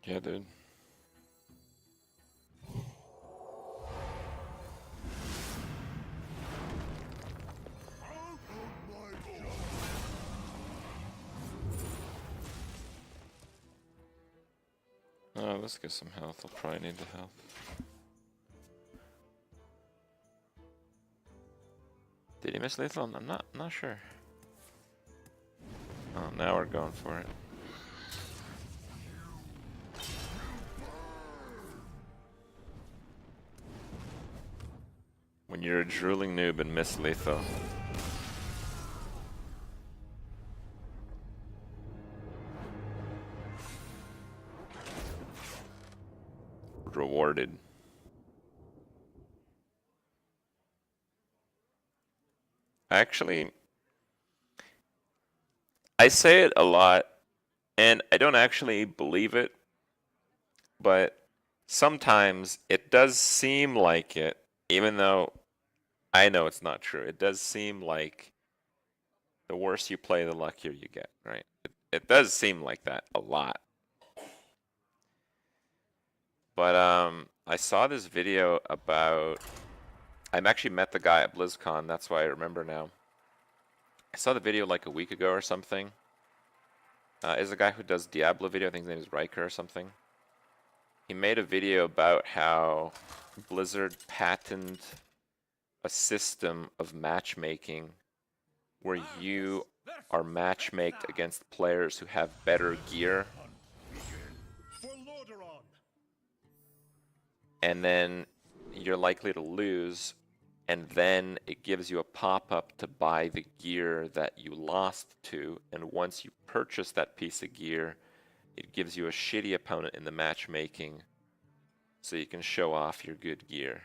Yeah, dude. Oh, let's get some health. I'll probably need the health. Did he miss lethal? I'm not sure. Oh, now we're going for it. When you're a drooling noob and miss lethal. Rewarded. Actually, I say it a lot, and I don't actually believe it, but sometimes it does seem like it, even though I know it's not true. It does seem like the worse you play, the luckier you get, right? It does seem like that a lot. But I saw this video about. I actually met the guy at BlizzCon. That's why I remember now. I saw the video like a week ago or something. Is a guy who does Diablo video. I think his name is Riker or something. He made a video about how Blizzard patented a system of matchmaking where you are matchmaked against players who have better gear. And then you're likely to lose, and then it gives you a pop-up to buy the gear that you lost to, and once you purchase that piece of gear, it gives you a shitty opponent in the matchmaking so you can show off your good gear.